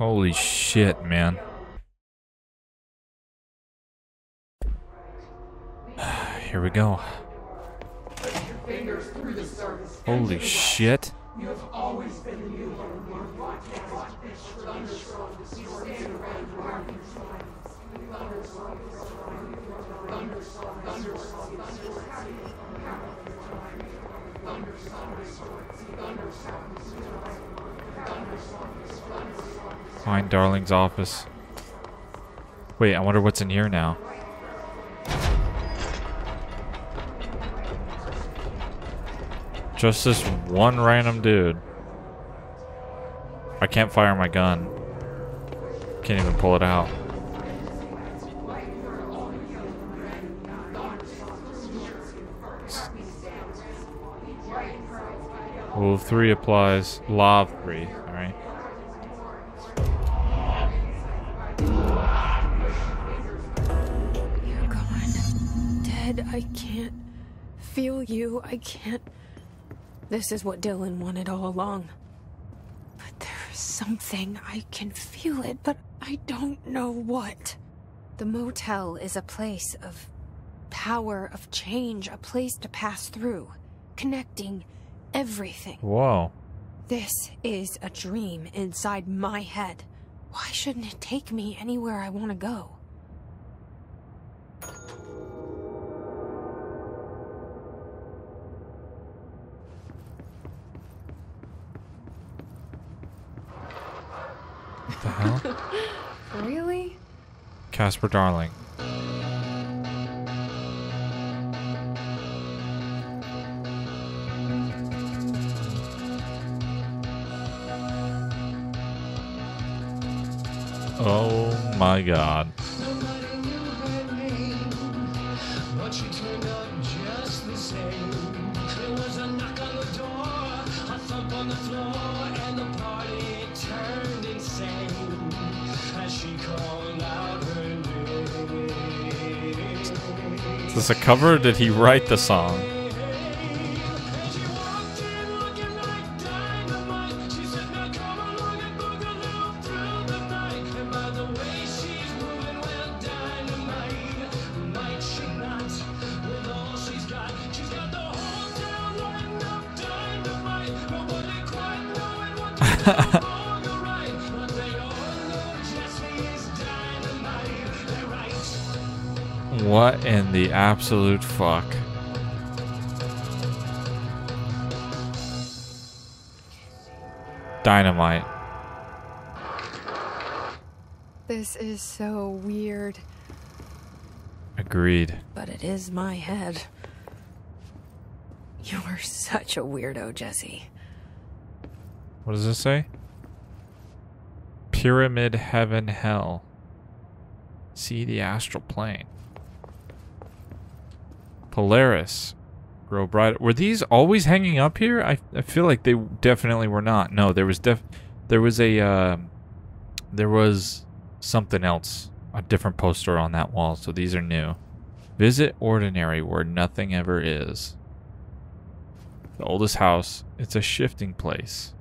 Holy shit, man. Here we go. Holy shit. Find Darling's office. Wait, I wonder what's in here now. Just this one random dude. I can't fire my gun. Can't even pull it out. Rule of 3 applies. Law of 3, alright. You're gone. Dead. I can't feel you. I can't. This is what Dylan wanted all along. But there's something. I can feel it, but I don't know what. The motel is a place of power, of change, a place to pass through, connecting everything. Whoa. This is a dream inside my head. Why shouldn't it take me anywhere I want to go? What the hell? Really? Casper Darling. Oh my god. Is this a cover or did he write the song? What in the absolute fuck? Dynamite. This is so weird. Agreed. But it is my head. You are such a weirdo, Jesse. What does this say? Pyramid Heaven Hell. See the astral plane. Polaris. Grow brighter. Were these always hanging up here? I feel like they definitely were not. No, there was something else. A different poster on that wall, so these are new. Visit ordinary where nothing ever is. The oldest house. It's a shifting place.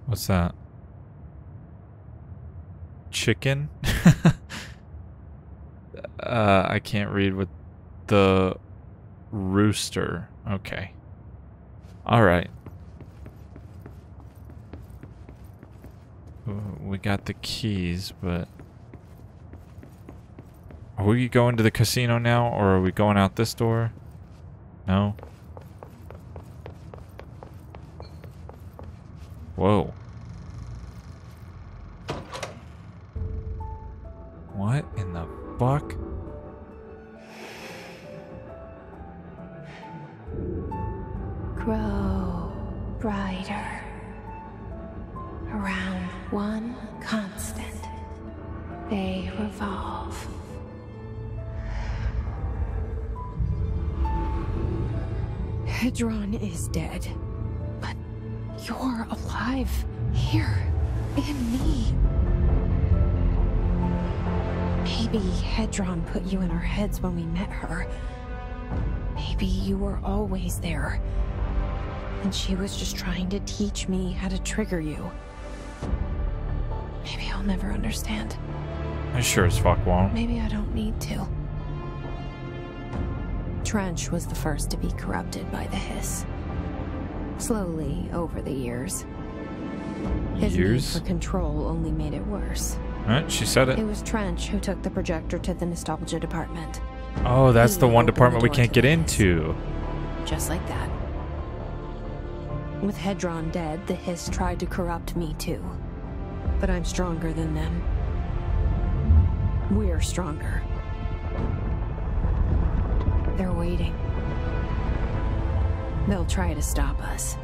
What's that? Chicken? I can't read with the rooster. Okay. Alright. We got the keys, but... Are we going to the casino now, or are we going out this door? No? Whoa. What in the fuck? Grow brighter. Around one constant, they revolve. Hedron is dead, but you're alive here in me. Maybe Hedron put you in our heads when we met her. Maybe you were always there. And she was just trying to teach me how to trigger you. Maybe I'll never understand. I sure as fuck won't. Maybe I don't need to. Trench was the first to be corrupted by the hiss. Slowly, over the years. His need for control only made it worse. Alright, she said it. It was Trench who took the projector to the nostalgia department. Oh, that's the one department we can't get into. Just like that. With Hedron dead, the hiss tried to corrupt me too. But I'm stronger than them. We're stronger. They're waiting. They'll try to stop us.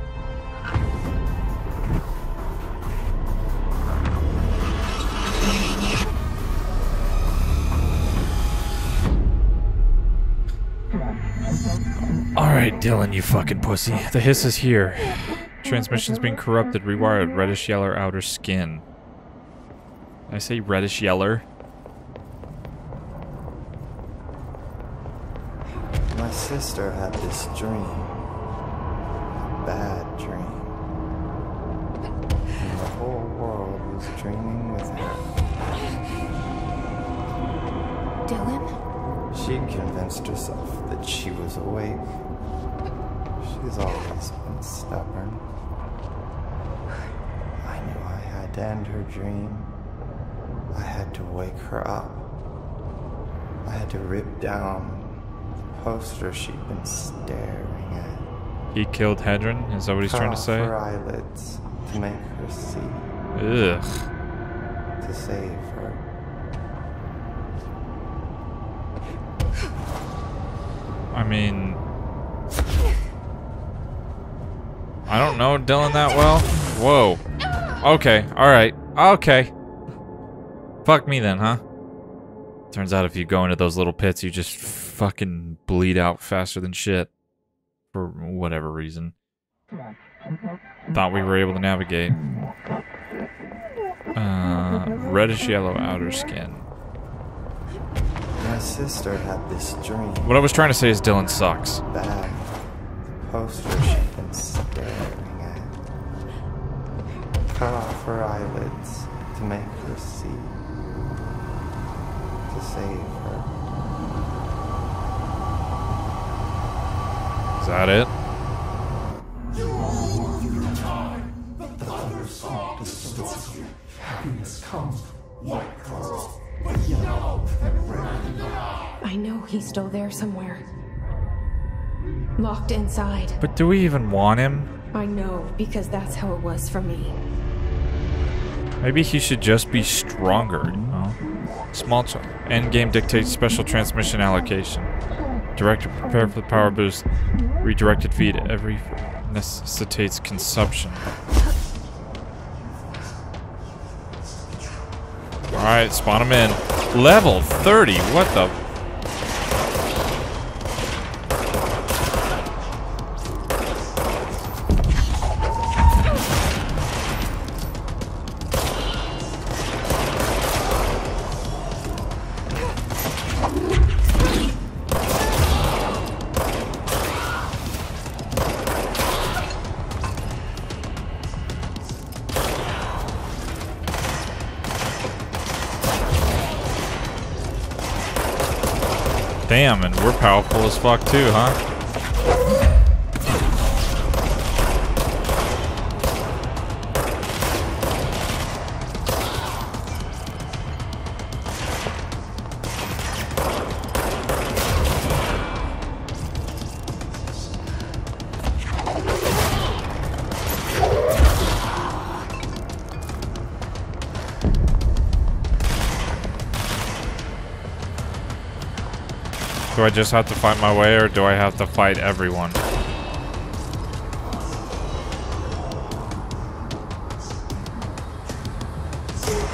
Alright, Dylan, you fucking pussy. The hiss is here. Transmission's being corrupted, rewired, reddish yellow outer skin. Did I say reddish yellow? My sister had this dream. A bad dream. And the whole world was dreaming with her. Dylan? She convinced herself that she was awake. She's always been stubborn. I knew I had to end her dream. I had to wake her up. I had to rip down the poster she'd been staring at. He killed Hedron? Is that what he's trying to say? Cut off her eyelids to make her see. Ugh. To save her. I mean... I don't know Dylan that well. Whoa. Okay, alright. Okay. Fuck me then, huh? Turns out if you go into those little pits, you just fucking bleed out faster than shit. For whatever reason. Thought we were able to navigate. Reddish yellow outer skin. My sister had this dream. What I was trying to say is Dylan sucks. Bad. The poster she'd been staring at. Cut off her eyelids to make her see. To save her. Is that it? I know he's still there somewhere. Locked inside. But do we even want him? I know, because that's how it was for me. Maybe he should just be stronger. Oh. Small endgame dictates special transmission allocation. Director, prepare for the power boost. Redirected feed. Every necessitates consumption. Alright, spawn him in. Level 30. What the... Damn, and we're powerful as fuck too, huh? Do I just have to fight my way, or do I have to fight everyone? I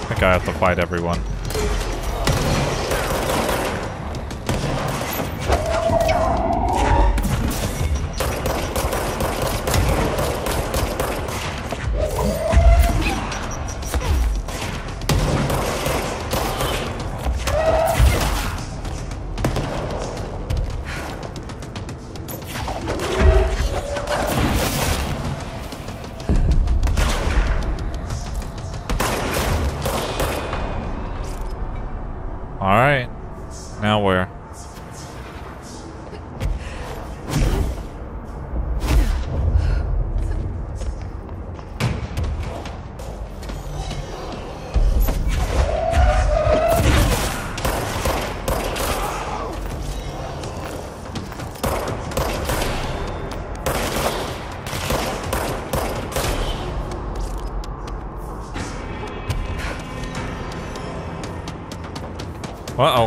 think I have to fight everyone. Alright. Now where? Uh-oh.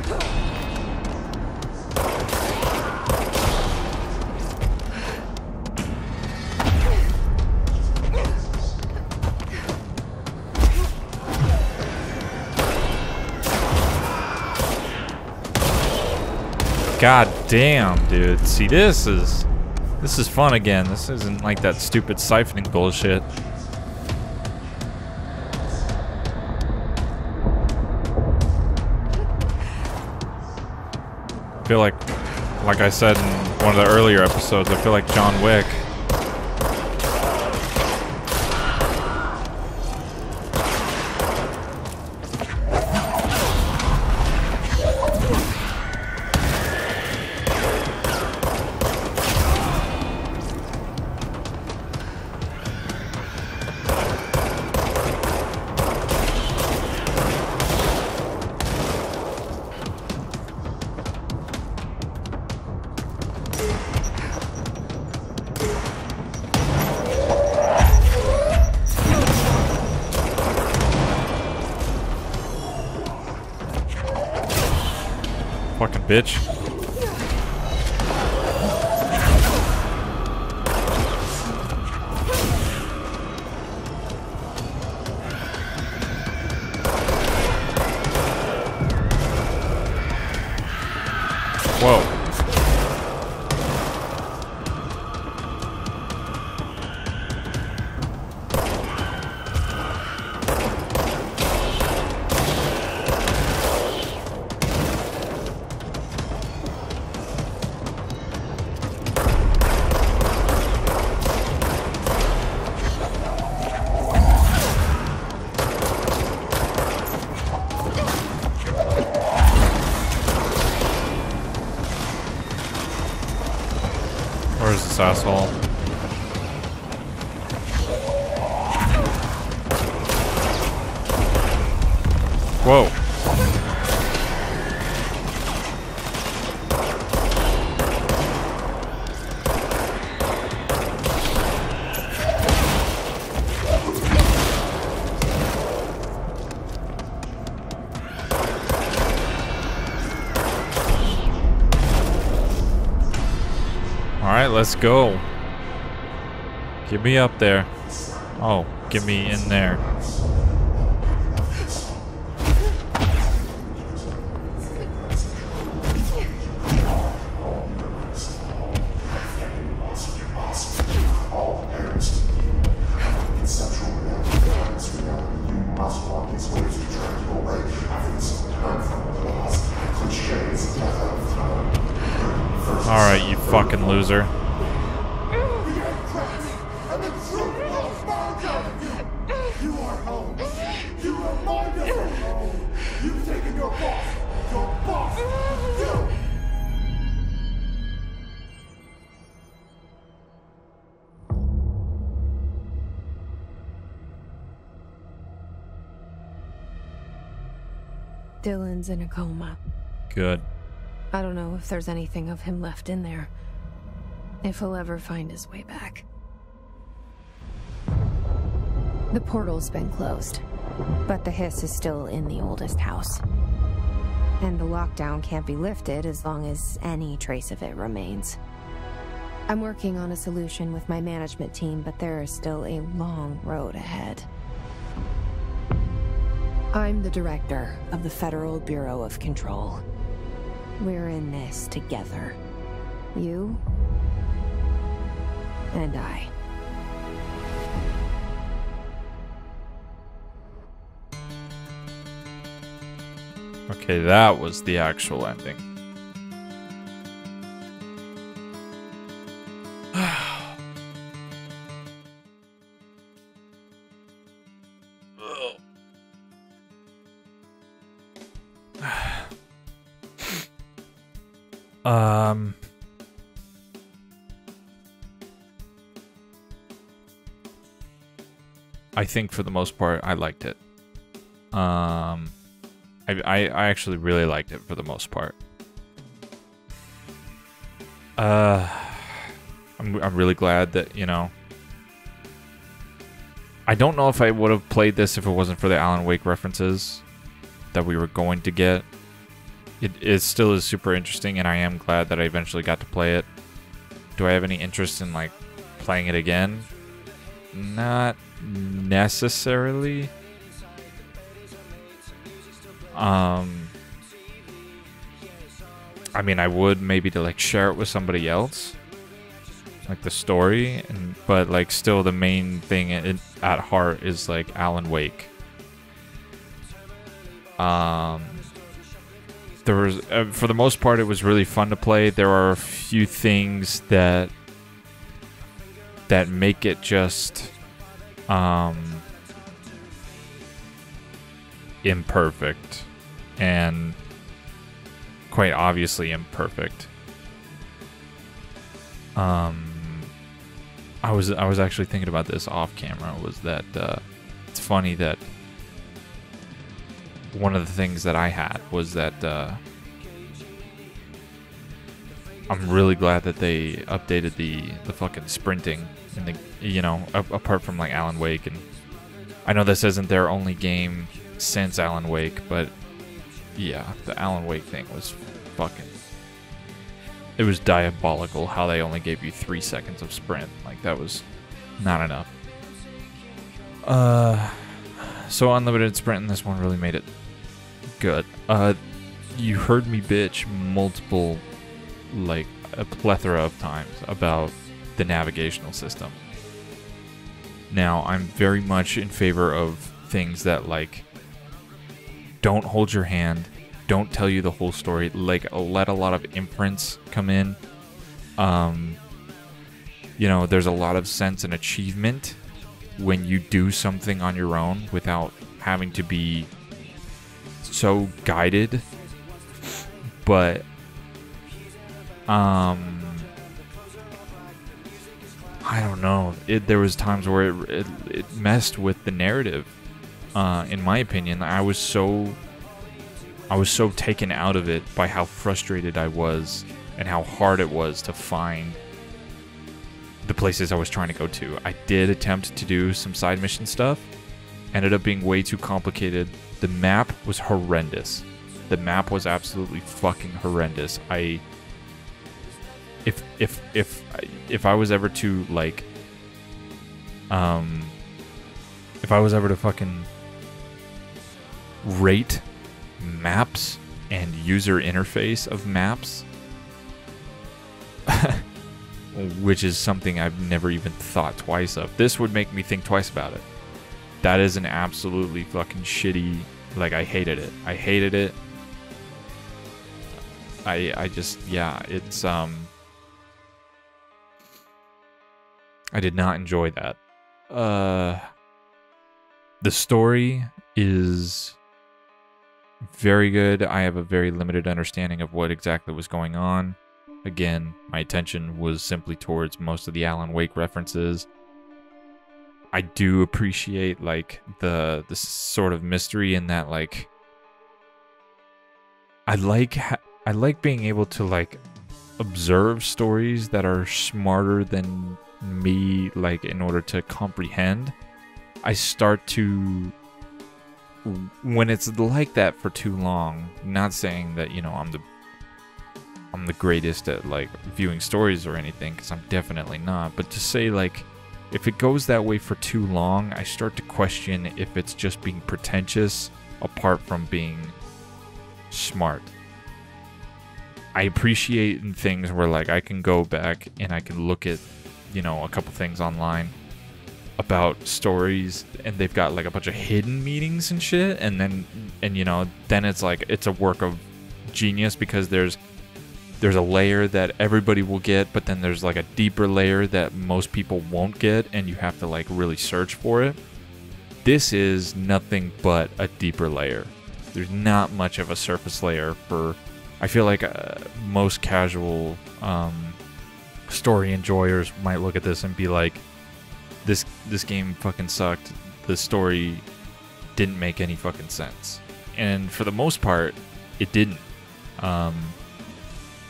God damn, dude. See, this is fun again. This isn't like that stupid siphoning bullshit. I feel like I said in one of the earlier episodes, I feel like John Wick. Fucking bitch. Whoa. Where's this asshole? Whoa. Alright, let's go. Get me up there. Oh, get me in there. Alright, you fucking loser. Dylan's in a coma. Good. I don't know if there's anything of him left in there. If he'll ever find his way back. The portal's been closed, but the hiss is still in the oldest house. And the lockdown can't be lifted as long as any trace of it remains. I'm working on a solution with my management team, but there is still a long road ahead. I'm the director of the Federal Bureau of Control. We're in this together. You and I. Okay, that was the actual ending. I think for the most part, I liked it. I actually really liked it for the most part. I'm really glad that, you know, I don't know if I would have played this if it wasn't for the Alan Wake references that we were going to get. It still is super interesting, and I am glad that I eventually got to play it. Do I have any interest in, like, playing it again? Not necessarily. I mean, I would maybe to, like, share it with somebody else, like the story, but, like, still the main thing at heart is, like, Alan Wake. There was, for the most part, it was really fun to play. There are a few things that make it just imperfect, and quite obviously imperfect. I was actually thinking about this off camera, was that it's funny that one of the things that I had was that I'm really glad that they updated the fucking sprinting and the, you know, apart from like Alan Wake, and I know this isn't their only game since Alan Wake, but yeah, the Alan Wake thing was fucking, it was diabolical how they only gave you 3 seconds of sprint. Like, that was not enough. So unlimited sprint in this one really made it good. You heard me bitch multiple, like, a plethora of times about the navigational system. Now, I'm very much in favor of things that, like, don't hold your hand, don't tell you the whole story, like, let a lot of inference come in. You know, there's a lot of sense and achievement when you do something on your own without having to be so guided. But I don't know, there was times where it messed with the narrative. In my opinion, I was so taken out of it by how frustrated I was and how hard it was to find the places I was trying to go to. I did attempt to do some side mission stuff, ended up being way too complicated. The map was horrendous. The map was absolutely fucking horrendous. If I was ever to, like, if I was ever to fucking rate maps and user interface of maps, which is something I've never even thought twice of, this would make me think twice about it. That is an absolutely fucking shitty, like, I hated it. I hated it. I just, yeah, it's, I did not enjoy that. The story is very good. I have a very limited understanding of what exactly was going on. Again, my attention was simply towards most of the Alan Wake references. I do appreciate, like, the sort of mystery in that, like, I like being able to, like, observe stories that are smarter than me, like, in order to comprehend. I start to, when it's like that for too long, not saying that, you know, I'm the greatest at, like, viewing stories or anything, because I'm definitely not, but to say, like, if it goes that way for too long, I start to question if it's just being pretentious apart from being smart. I appreciate in things where, like, I can go back and I can look at, you know, a couple things online about stories, and they've got, like, a bunch of hidden meanings and shit, and you know, then it's like, it's a work of genius because there's a layer that everybody will get, but then there's, like, a deeper layer that most people won't get, and you have to, like, really search for it. This is nothing but a deeper layer. There's not much of a surface layer for I feel like most casual story enjoyers might look at this and be like, this game fucking sucked. The story didn't make any fucking sense. And for the most part, it didn't.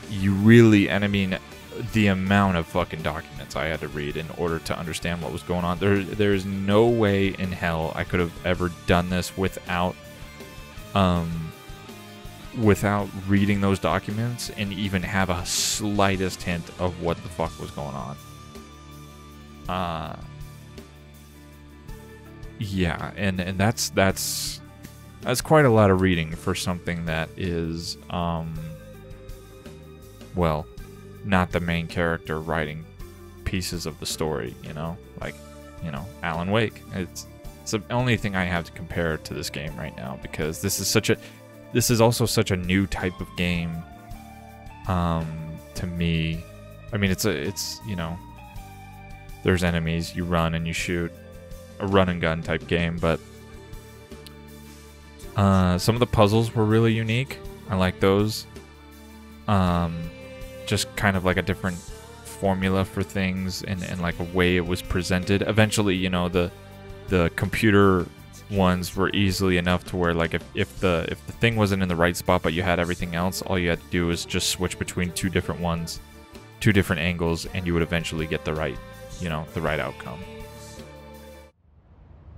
You really, and I mean, the amount of fucking documents I had to read in order to understand what was going on. There's no way in hell I could have ever done this without reading those documents and even have a slightest hint of what the fuck was going on. Yeah, and that's quite a lot of reading for something that is well, not the main character writing pieces of the story, you know, like, you know, Alan Wake. It's the only thing I have to compare to this game right now, because this is also such a new type of game to me. I mean, it's you know, there's enemies, you run and you shoot, a run and gun type game, but some of the puzzles were really unique. I like those. Just kind of like a different formula for things, and like a way it was presented. Eventually, you know, the computer ones were easily enough to where, like, if the thing wasn't in the right spot but you had everything else, all you had to do was just switch between two different ones, two different angles, and you would eventually get the right, you know, the right outcome.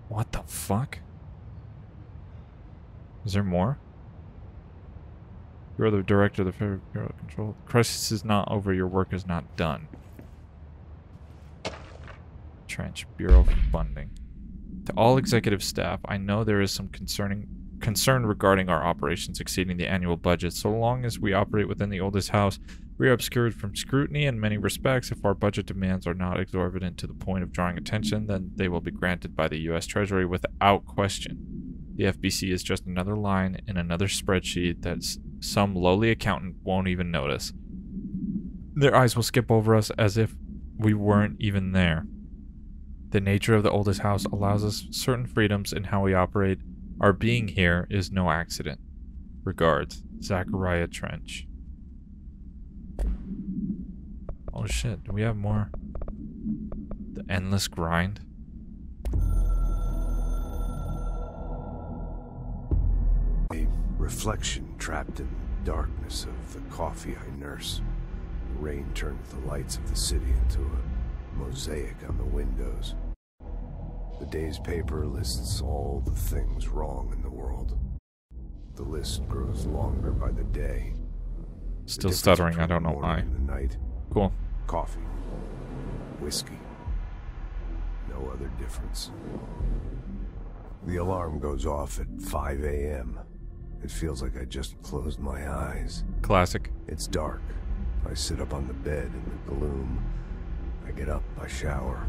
What the fuck? Is there more? You're the director of the Federal Bureau of Control. The crisis is not over. Your work is not done. Trench, Bureau of Funding. To all executive staff, I know there is some concern regarding our operations exceeding the annual budget. So long as we operate within the oldest house, we are obscured from scrutiny in many respects. If our budget demands are not exorbitant to the point of drawing attention, then they will be granted by the U.S. Treasury without question. The FBC is just another line in another spreadsheet that some lowly accountant won't even notice. Their eyes will skip over us as if we weren't even there. The nature of the oldest house allows us certain freedoms in how we operate. Our being here is no accident. Regards, Zachariah Trench. Oh shit, do we have more? The endless grind? A reflection trapped in the darkness of the coffee I nurse. The rain turns the lights of the city into a mosaic on the windows. The day's paper lists all the things wrong in the world. The list grows longer by the day. Still stuttering, I don't know why. The night, cool. Coffee. Whiskey. No other difference. The alarm goes off at 5 a.m. It feels like I just closed my eyes. Classic. It's dark. I sit up on the bed in the gloom. I get up, I shower.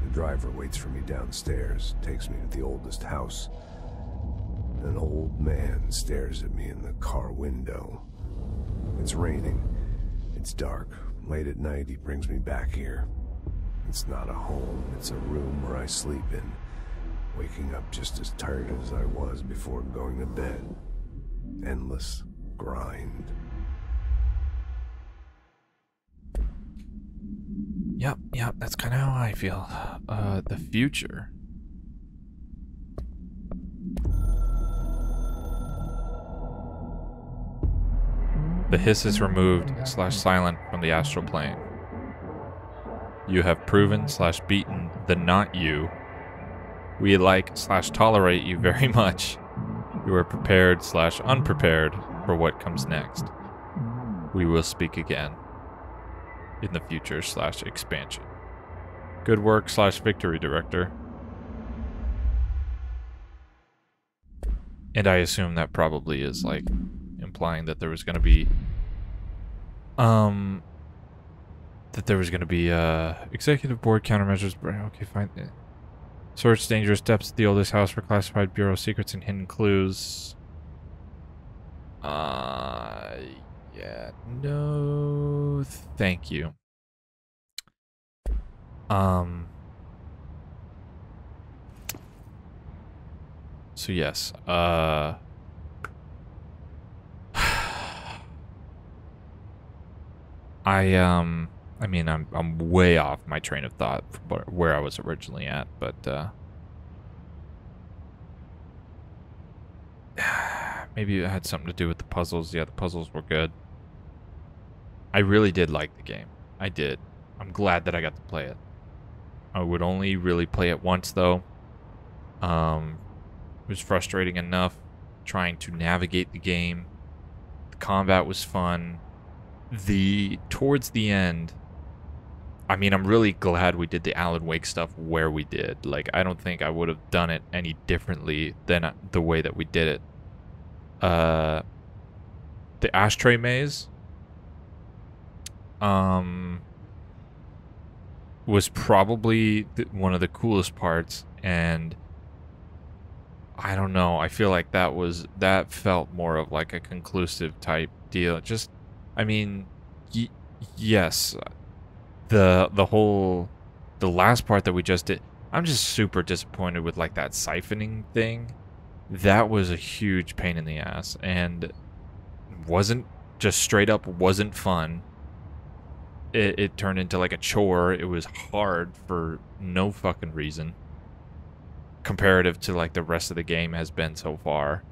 The driver waits for me downstairs, takes me to the oldest house. An old man stares at me in the car window. It's raining. It's dark. Late at night, he brings me back here. It's not a home, it's a room where I sleep in, waking up just as tired as I was before going to bed. Endless grind. Yep, that's kind of how I feel. The future. The hiss is removed / silent from the astral plane. You have proven / beaten the not you. We like / tolerate you very much. You are prepared / unprepared for what comes next. We will speak again in the future / expansion. Good work / victory, director. And I assume that probably is like implying that there was going to be executive board countermeasures. Okay, fine. Search dangerous depths of the oldest house for classified bureau secrets and hidden clues. Yeah, no, thank you. So yes, I mean, I'm way off my train of thought from where I was originally at, but maybe it had something to do with the puzzles. Yeah, the puzzles were good. I really did like the game. I did. I'm glad that I got to play it. I would only really play it once, though. It was frustrating enough trying to navigate the game. The combat was fun. Towards the end, I mean, I'm really glad we did the Alan Wake stuff where we did. Like, I don't think I would have done it any differently than the way that we did it. The ashtray maze was probably one of the coolest parts, and I don't know, I feel like that felt more of like a conclusive type deal. Just, I mean, yes, the last part that we just did, I'm just super disappointed with like that siphoning thing. That was a huge pain in the ass, and wasn't just straight up wasn't fun. It turned into like a chore. It was hard for no fucking reason, comparative to like the rest of the game has been so far.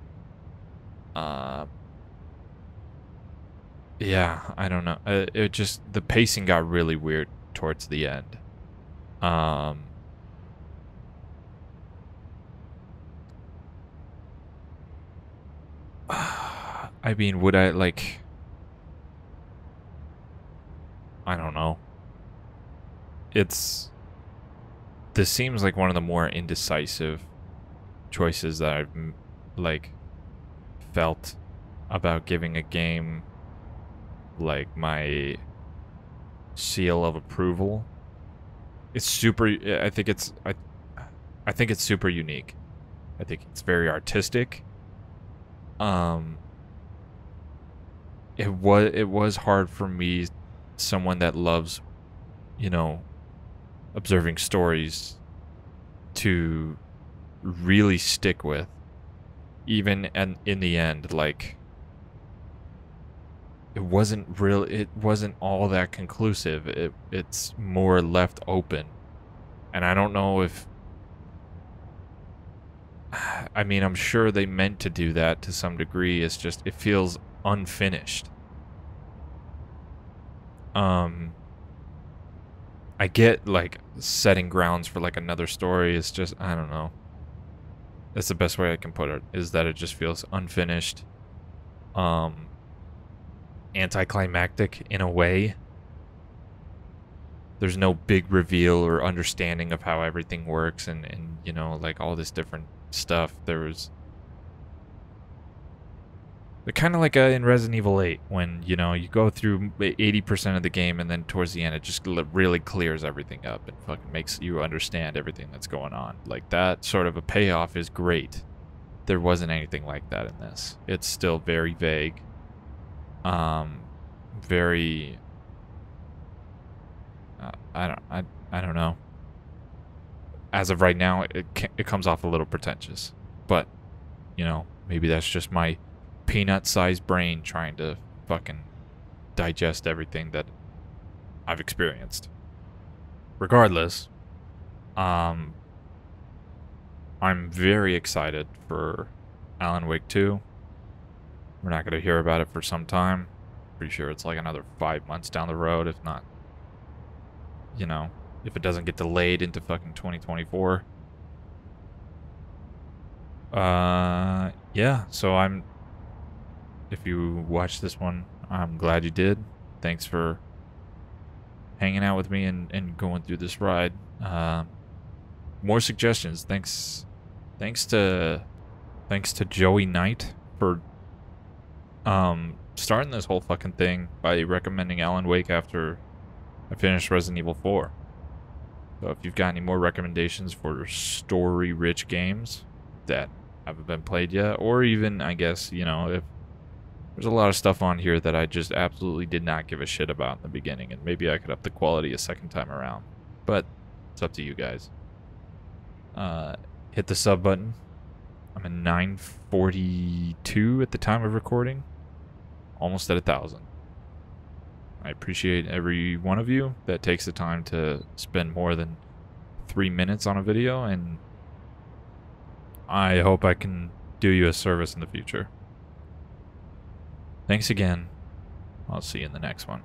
Yeah, I don't know. It just, the pacing got really weird towards the end. I mean, would I like, I don't know. This seems like one of the more indecisive choices that I've like felt about giving a game like my seal of approval. It's super, I think it's super unique. I think it's very artistic. It was hard for me, someone that loves, you know, observing stories, to really stick with, even and in the end. Like, it wasn't all that conclusive. It's more left open, and I don't know if, I mean, I'm sure they meant to do that to some degree. It's just, it feels unfinished. I get like setting grounds for like another story. It's just, I don't know. That's the best way I can put it, is that it just feels unfinished. Anticlimactic in a way. There's no big reveal or understanding of how everything works, and you know, like all this different stuff. They're kind of like in Resident Evil 8, when, you know, you go through 80% of the game, and then towards the end it just really clears everything up and fucking makes you understand everything that's going on. Like, that sort of a payoff is great. There wasn't anything like that in this. It's still very vague. Very... I don't know. As of right now, it comes off a little pretentious. But, you know, maybe that's just my peanut-sized brain trying to fucking digest everything that I've experienced. Regardless, I'm very excited for Alan Wake 2. We're not going to hear about it for some time. Pretty sure it's like another 5 months down the road, if not, you know, if it doesn't get delayed into fucking 2024. Yeah, so if you watched this one, I'm glad you did. Thanks for hanging out with me and going through this ride. More suggestions. Thanks to Joey Knight for starting this whole fucking thing by recommending Alan Wake after I finished Resident Evil 4. So if you've got any more recommendations for story-rich games that haven't been played yet, or even, I guess, you know, if there's a lot of stuff on here that I just absolutely did not give a shit about in the beginning, and maybe I could up the quality a second time around. But it's up to you guys. Hit the sub button. I'm at 942 at the time of recording. Almost at 1,000. I appreciate every one of you that takes the time to spend more than 3 minutes on a video, and I hope I can do you a service in the future. Thanks again. I'll see you in the next one.